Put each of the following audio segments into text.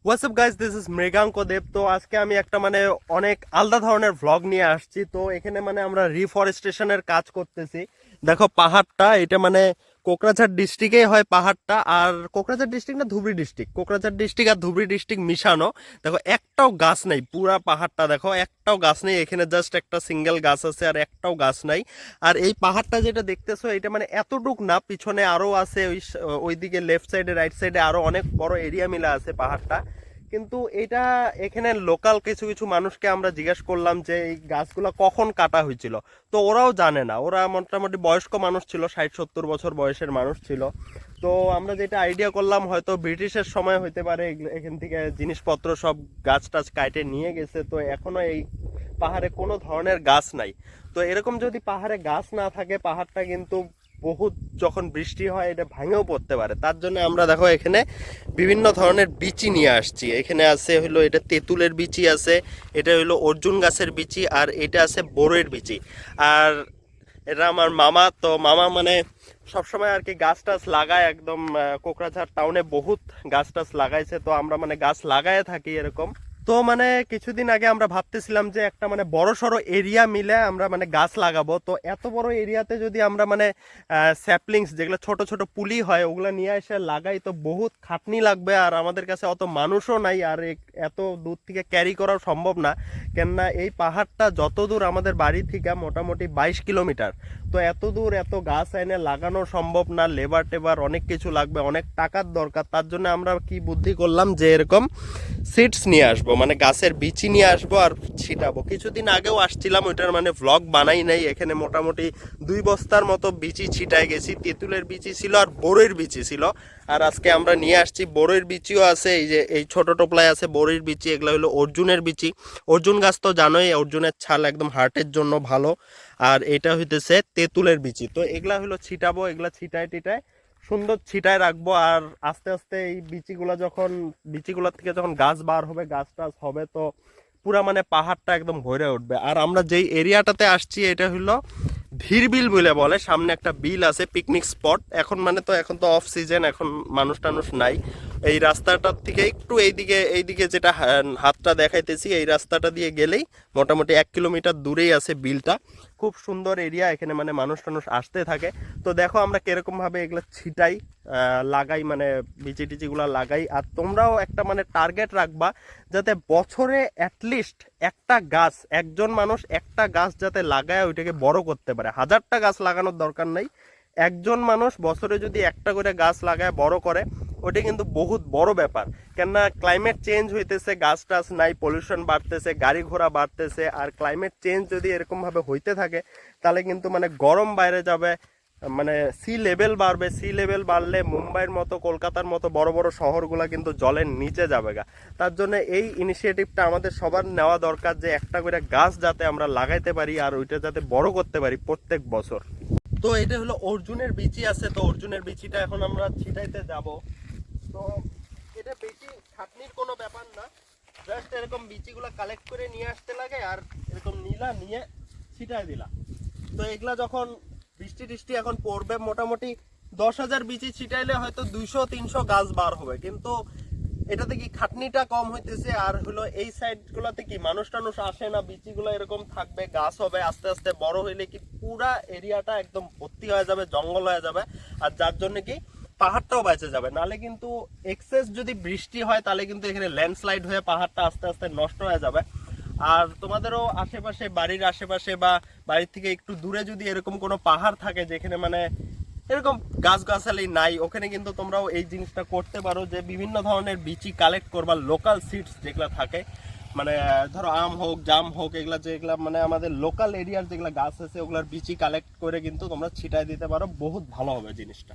WhatsApp guys, this is Mriganka Deb. তো আজকে আমি একটা অনেক আলাদা ধরনের ভ্লগ নিয়ে আসছি। তো এখানে আমরা রিফরেস্টেশনের কাজ করতেছি। দেখো পাহাড়টা, এটা কোকরাঝাড় ডিস্ট্রিক্টেই হয় পাহাড়টা। আর কোকরাঝাড় ডিস্ট্রিক্ট না, ধুবড়ী ডিস্ট্রিক্ট, কোকরাঝাড় ডিস্ট্রিক্ট আর ধুবড়ী ডিস্ট্রিক্ট মিশানো। দেখো একটাও গাছ নেই, পুরা পাহাড়টা দেখো একটাও গাছ নেই। এখানে জাস্ট একটা সিঙ্গেল গাছ আছে, আর একটাও গাছ নাই। আর এই পাহাড়টা যেটা দেখতেছো, এটা এতটুক না, পিছনে আরো আছে, ওইদিকে লেফট সাইডে রাইট সাইডে আরো অনেক বড় এরিয়া মিলা আছে পাহাড়টা। কিন্তু এটা এখানে লোকাল কিছু কিছু মানুষকে আমরা জিজ্ঞেস করলাম যে এই গাছগুলো কখন কাটা হয়েছিল। তো ওরাও জানে না, ওরা মোটামুটি বয়স্ক মানুষ ছিল, 60-70 বছর বয়সের মানুষ ছিল। তো আমরা যেটা আইডিয়া করলাম, হয়তো ব্রিটিশের সময় হইতে পারে এখান থেকে জিনিসপত্র সব গাছ টাছ কাটে নিয়ে গেছে। তো এখনো এই পাহাড়ে কোনো ধরনের গাছ নাই। তো এরকম যদি পাহাড়ে গাছ না থাকে, পাহাড়টা কিন্তু বহুত যখন বৃষ্টি হয় এটা ভাঙেও পড়তে পারে। তার জন্য আমরা দেখো এখানে বিভিন্ন ধরনের বিচি নিয়ে আসছি। এখানে আছে হলো এটা তেঁতুলের বিচি আছে, এটা হলো অর্জুন গাছের বিচি, আর এটা আছে বড়ইয়ের বিচি। আর এটা আমার মামা, তো মামা সবসময় আর কি গাছ টাছ লাগায়, একদম কোকরাঝাড় টাউনে বহুত গাছ টাছ লাগাইছে। তো আমরা গাছ লাগায় থাকি এরকম। তো কিছুদিন আগে আমরা ভাবতেছিলাম যে একটা বড় সড়ো এরিয়া মিলে আমরা গাছ লাগাবো। তো এত বড় এরিয়াতে যদি আমরা স্যাপলিংস, যেগুলো ছোট ছোট পুলি হয়, ওগুলো নিয়ে এসে লাগাই, তো বহুত খাটনি লাগবে, আর আমাদের কাছে অত মানুষও নাই, আর এত দূর থেকে ক্যারি করাও সম্ভব না। কেননা এই পাহাড়টা যত দূর আমাদের বাড়ি থেকে মোটামুটি 22 কিলোমিটার। তো এত দূর এত গাছ এনে লাগানো সম্ভব না, লেবার টেবার অনেক কিছু লাগবে, অনেক টাকার দরকার। তার জন্য আমরা কি বুদ্ধি করলাম যে এরকম সিডস নিয়ে আসবো, গাছের বিচি নিয়ে আসবো আর ছিটাবো। কিছুদিন আগেও আসছিলাম, ওইটার ভ্লগ বানাই নাই। এখানে মোটামুটি 2 বস্তার মতো বিচি ছিটাই গেছি। তেঁতুলের বিচি ছিল আর বড়ইয়ের বিচি ছিল। আর আজকে আমরা নিয়ে আসছি বড়ইয়ের বিচিও আছে, এই যে এই ছোট টোপলায় আছে বড়ইয়ের বিচি। এগুলো হলো অর্জুনের বিচি। অর্জুন গাছ তো জানোই, অর্জুনের ছাল একদম হার্টের জন্য ভালো। আর এটা হইতেছে তেঁতুলের বিচি। তো এগুলা হলো ছিটাবো, এগুলা ছিটায় টিটায় সুন্দর ছিটায় রাখবো। আর আস্তে আস্তে এই বিচিগুলোর থেকে যখন গাছ বার হবে, গাছ টাছ হবে, তো পুরা পাহাড়টা একদম ভরে উঠবে। আর আমরা যেই এরিয়াটাতে আসছি, এটা হলো ধীরবিল বলে সামনে একটা বিল আছে, পিকনিক স্পট। এখন তো অফ সিজন, এখন মানুষ টানুষ নাই। এই রাস্তাটার থেকে একটু এইদিকে যেটা হাতটা দেখাইতেছি, এই রাস্তাটা দিয়ে গেলেই মোটামুটি 1 কিলোমিটার দূরেই আছে বিলটা। খুব সুন্দর এরিয়া, এখানে মানুষ টানুষ আসতে থাকে। তো দেখো আমরা কিরকম ভাবে এগুলো ছিটাই, লাগাই, বিচি টিচিগুলো লাগাই। আর তোমরাও একটা টার্গেট রাখবা, যাতে বছরে অ্যাটলিস্ট একটা গাছ, একজন মানুষ একটা গাছ যাতে লাগায় ওইটাকে বড় করতে পারে। 1000টা গাছ লাগানোর দরকার নাই, একজন মানুষ বছরে যদি একটা করে গাছ লাগায় বড় করে, ওটা কিন্তু বহুত বড় ব্যাপার। কেননা ক্লাইমেট চেঞ্জ হইতেছে, গাছ টাছ নাই, পলিউশন বাড়তেছে, গাড়ি ঘোড়া বাড়তেছে। আর ক্লাইমেট চেঞ্জ যদি এরকম ভাবে হইতে থাকে, তাহলে কিন্তু গরম বাইরে যাবে, সি লেভেল বাড়বে। সি লেভেল বাড়লে মুম্বাইয়ের মতো, কলকাতার মতো বড় বড় শহরগুলা কিন্তু জলের নিচে যাবে গা। তার জন্য এই ইনিশিয়েটিভটা আমাদের সবার নেওয়া দরকার, যে একটা করে গাছ যাতে আমরা লাগাইতে পারি, আর ওইটা যাতে বড় করতে পারি প্রত্যেক বছর। তো এটা হলো অর্জুনের বিচি আছে, তো অর্জুনের বিচিটা এখন আমরা ছিটাইতে যাব। তো এটা বেশি খাটনির কোনো ব্যাপার না, জাস্ট এরকম বিচিগুলো কালেক্ট করে নিয়ে আসতে লাগে, আর এরকম নিয়ে ছিটাই দিলা। তো এগুলা যখন বৃষ্টি টিষ্টি এখন পড়বে, মোটামুটি 10,000 বিচি ছিটাইলে হয়তো 200-300 গাছ বার হবে। কিন্তু এটাতে কি খাটনিটা কম হইতেছে। আর হলো এই সাইড গুলাতে কি মানুষ টানুষ আসে না, বিচিগুলো এরকম থাকবে, গাছ হবে, আস্তে আস্তে বড় হইলে কি পুরা এরিয়াটা একদম ভর্তি হয়ে যাবে, জঙ্গল হয়ে যাবে। আর যার জন্য কি পাহাড়টাও বেঁচে যাবে। নালে কিন্তু এক্সেস যদি বৃষ্টি হয়, তাহলে কিন্তু এখানে ল্যান্ডস্লাইড হয়ে পাহাড়টা আস্তে আস্তে নষ্ট হয়ে যাবে। আর তোমাদেরও আশেপাশে, বাড়ির আশেপাশে বা বাড়ির থেকে একটু দূরে যদি এরকম কোনো পাহাড় থাকে যেখানে এরকম গাছগাছালি নাই, ওখানে কিন্তু তোমরাও এই জিনিসটা করতে পারো, যে বিভিন্ন ধরনের বিচি কালেক্ট করবা, লোকাল সিডস যেগুলো থাকে, ধরো আম হোক, জাম হোক, এগুলা যেগুলা আমাদের লোকাল এরিয়ার যেগুলা গাছ আছে, ওগুলার বিচি কালেক্ট করে কিন্তু তোমরা ছিটাই দিতে পারো, বহুত ভালো হবে জিনিসটা।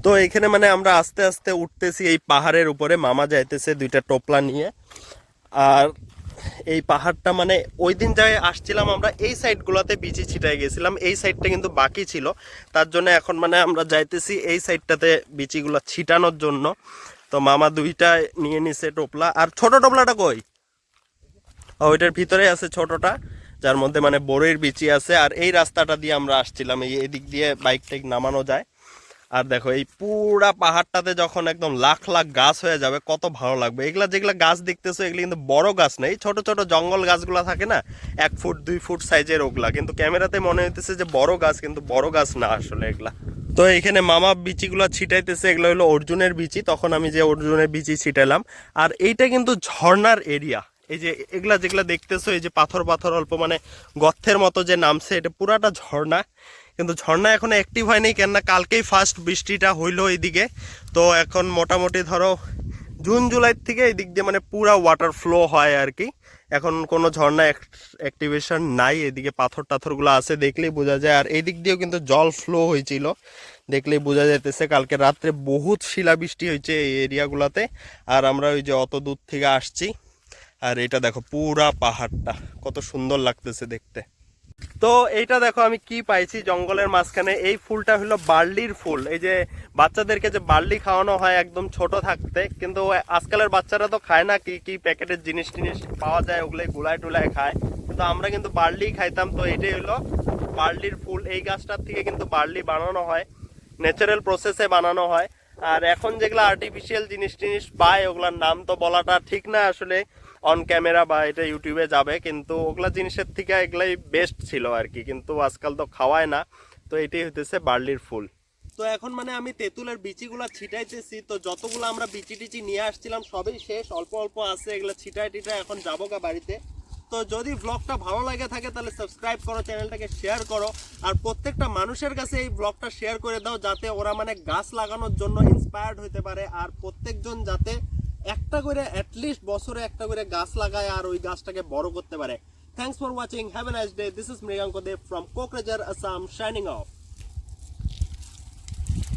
তো এখানে আমরা আস্তে আস্তে উঠতেছি এই পাহাড়ের উপরে, মামা যাইতেছে 2টা টোপলা নিয়ে। আর এই পাহাড়টা ওই দিন যাই আসছিলাম আমরা, এই সাইড গুলাতে বিচি ছিটাই গেছিলাম, এই সাইডটা কিন্তু বাকি ছিল। তার জন্য এখন আমরা যাইতেছি এই সাইডটাতে বিচিগুলা ছিটানোর জন্য। তো মামা 2টা নিয়ে নিছে টোপলা। আর ছোট টোপলাটা কই? ওইটার ভিতরে আছে ছোটটা, যার মধ্যে বড়ইয়ের বিচি আছে। আর এই রাস্তাটা দিয়ে আমরা আসছিলাম, এই দিক দিয়ে বাইক টাইক নামানো যায়। আর দেখো এই পুরা পাহাড়টাতে যখন একদম লাখ লাখ গাছ হয়ে যাবে কত ভালো লাগবে। এগুলা যেগুলা গাছ দেখতেছো এগুলো কিন্তু বড় গাছ নেই, ছোট ছোট জঙ্গল গাছগুলা থাকে না 1 ফুট 2 ফুট সাইজের, ওগুলা কিন্তু ক্যামেরাতে মনে হইতেছে যে বড় গাছ, কিন্তু বড় গাছ না আসলে এগুলা। তো এখানে মামা বিচিগুলো ছিটাইতেছে, এগুলো হলো অর্জুনের বিচি, তখন আমি যে অর্জুনের বিচি ছিটাইলাম। আর এইটা কিন্তু ঝর্ণার এরিয়া। এই যে এগুলা যেগুলা দেখতেছো এই যে পাথর পাথর অল্প মানে গর্তের মতো যে নামছে, এটা পুরাটা ঝর্ণা। কিন্তু ঝর্ণা এখন অ্যাক্টিভ হয়নি, কেননা কালকেই ফার্স্ট বৃষ্টিটা হইলো এইদিকে। তো এখন মোটামুটি ধরো জুন জুলাইর থেকে এই দিক দিয়ে মানে পুরা ওয়াটার ফ্লো হয় আর কি। এখন কোনো ঝর্ণা অ্যাক্টিভেশন নাই, এদিকে পাথর টাথরগুলো আছে দেখলেই বোঝা যায়। আর এই দিক দিয়েও কিন্তু জল ফ্লো হয়েছিল, দেখলেই বোঝা যাইতেছে। কালকে রাত্রে বহুত শিলাবৃষ্টি হয়েছে এই এরিয়াগুলোতে। আর আমরা ওই যে অত দূর থেকে আসছি, আর এটা দেখো পুরা পাহাড়টা কত সুন্দর লাগতেছে দেখতে। তো এইটা দেখো আমি কি পাইছি জঙ্গলের মাঝখানে, এই ফুলটা হলো বার্লির ফুল। এই যে বাচ্চাদেরকে যে বার্লি খাওয়ানো হয় একদম ছোট থাকতে, কিন্তু আজকালের বাচ্চারা তো খায় না, কি কি প্যাকেটের জিনিস টিনিস পাওয়া যায় ওগুলোই গুলায় টুলায় খায়, কিন্তু আমরা কিন্তু বার্লি খাইতাম। তো এটাই হলো বার্লির ফুল। এই গাছটার থেকে কিন্তু বার্লি বানানো হয়, ন্যাচারাল প্রসেসে বানানো হয়। আর এখন যেগুলো আর্টিফিশিয়াল জিনিস টিনিস পায় ওগুলার নাম তো বলাটা ঠিক না আসলে অন ক্যামেরা, বা এটা ইউটিউবে যাবে, কিন্তু ওগুলা জিনিসের থেকে এগুলাই বেস্ট ছিল আর কি, কিন্তু আজকাল তো খাওয়ায় না। তো এটাই হইতেছে বার্লির ফুল। তো এখন মানে আমি তেঁতুলের বিচিগুলা ছিটাইতেছি। তো যতগুলো আমরা বিচি টিচি নিয়ে আসছিলাম সবই শেষ, অল্প অল্প আছে, এগুলো ছিটাই টিটাই এখন যাবো গা বাড়িতে। তো যদি ব্লগটা ভালো লাগে থাকে তাহলে সাবস্ক্রাইব করো, চ্যানেলটাকে শেয়ার করো, আর প্রত্যেকটা মানুষের কাছে এই ব্লগটা শেয়ার করে দাও, যাতে ওরা মানে গাছ লাগানোর জন্য ইন্সপায়ার্ড হতে পারে। আর প্রত্যেকজন যাতে একটা করে অ্যাটলিস্ট বছরে একটা করে গাছ লাগায় আর ওই গাছটাকে বড় করতে পারে। Thanks for watching, have a nice day. This is Mriganka Dev from Kokrajhar, Assam, signing of.